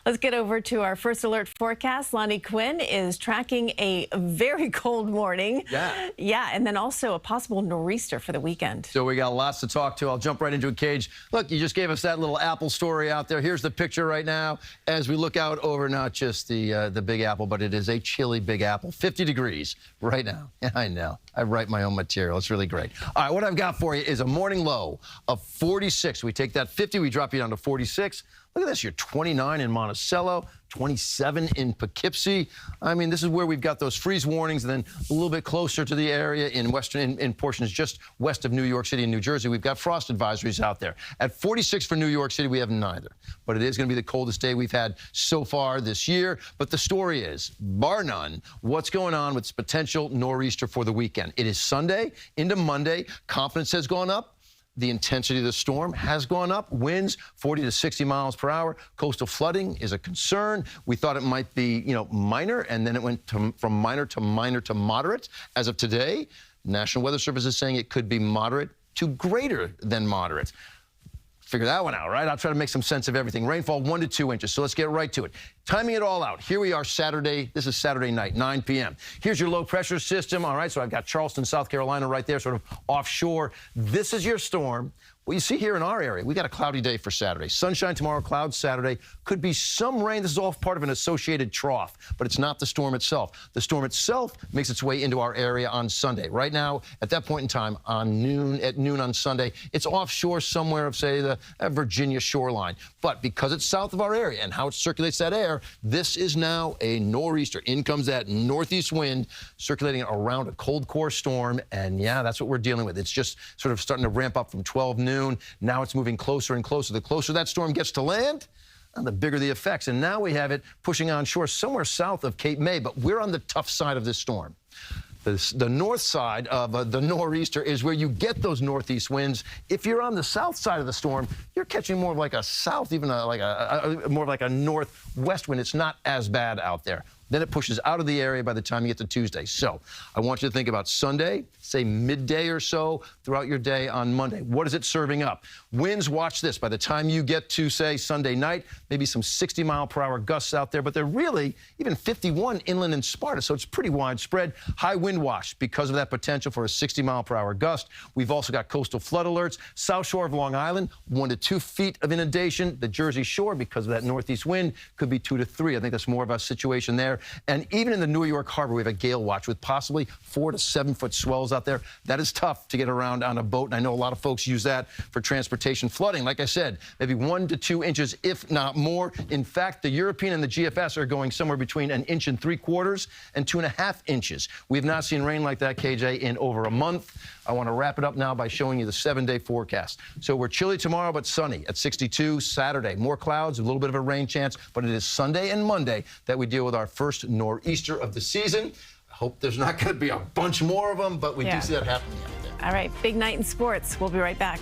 Let's get over to our first alert forecast. Lonnie, Quinn is tracking a very cold morning. Yeah, and then also a possible nor'easter for the weekend. So we got lots to talk to. I'll jump right into a cage. Look, you just gave us that little apple story out there. Here's the picture right now as we look out over not just the Big Apple, but it is a chilly Big Apple. 50 degrees right now. Yeah, I know. I write my own material. It's really great. All right, what I've got for you is a morning low of 46. We take that 50, we drop you down to 46. Look at this, you're 29 in Monticello, 27 in Poughkeepsie. I mean, this is where we've got those freeze warnings, and then a little bit closer to the area in in portions just west of New York City and New Jersey, we've got frost advisories out there. At 46 for New York City, we have neither. But it is going to be the coldest day we've had so far this year. But the story is, bar none, what's going on with this potential nor'easter for the weekend. It is Sunday into Monday. Confidence has gone up. The intensity of the storm has gone up. Winds 40 to 60 miles per hour. Coastal flooding is a concern. We thought it might be, minor, and then it went from minor to minor to moderate. As of today, National Weather Service is saying it could be moderate to greater than moderate. Figure that one out, right? I'll try to make some sense of everything. Rainfall 1 to 2 inches, so let's get right to it. Timing it all out. Here we are Saturday. This is Saturday night, 9 p.m. Here's your low pressure system. All right, so I've got Charleston, South Carolina right there, sort of offshore. This is your storm. Well, you see here in our area, we got a cloudy day for Saturday. Sunshine tomorrow, clouds Saturday. Could be some rain. This is all part of an associated trough, but it's not the storm itself. The storm itself makes its way into our area on Sunday. Right now, at that point in time, at noon on Sunday, it's offshore somewhere of, say, the Virginia shoreline. But because it's south of our area and how it circulates that air, this is now a nor'easter. In comes that northeast wind circulating around a cold core storm, and yeah, that's what we're dealing with. It's just sort of starting to ramp up from 12 noon. Now it's moving closer and closer. The closer that storm gets to land, and the bigger the effects. And now we have it pushing on shore somewhere south of Cape May, but we're on the tough side of this storm. The north side of the nor'easter is where you get those northeast winds. If you're on the south side of the storm, you're catching more of like a south, even more of like a northwest wind. It's not as bad out there. Then it pushes out of the area by the time you get to Tuesday. So I want you to think about Sunday, say midday or so throughout your day on Monday. What is it serving up? Winds, watch this. By the time you get to, say, Sunday night, maybe some 60-mile-per-hour gusts out there, but they're really even 51 inland in Sparta, so it's pretty widespread. High wind wash because of that potential for a 60-mile-per-hour gust. We've also got coastal flood alerts. South shore of Long Island, 1 to 2 feet of inundation. The Jersey shore, because of that northeast wind, could be 2 to 3. I think that's more of a situation there. And even in the New York harbor, we have a gale watch with possibly 4 to 7 foot swells out there. That is tough to get around on a boat, and I know a lot of folks use that for transportation. Flooding, like I said, maybe 1 to 2 inches, if not more. In fact, the European and the GFS are going somewhere between 1 3/4 inches and 2.5 inches. We have not seen rain like that, KJ, in over a month. I want to wrap it up now by showing you the 7-day forecast. So we're chilly tomorrow, but sunny at 62. Saturday, more clouds, a little bit of a rain chance, but it is Sunday and Monday that we deal with our first nor'easter of the season. I hope there's not going to be a bunch more of them, but we do see that happening out there. All right, big night in sports. We'll be right back.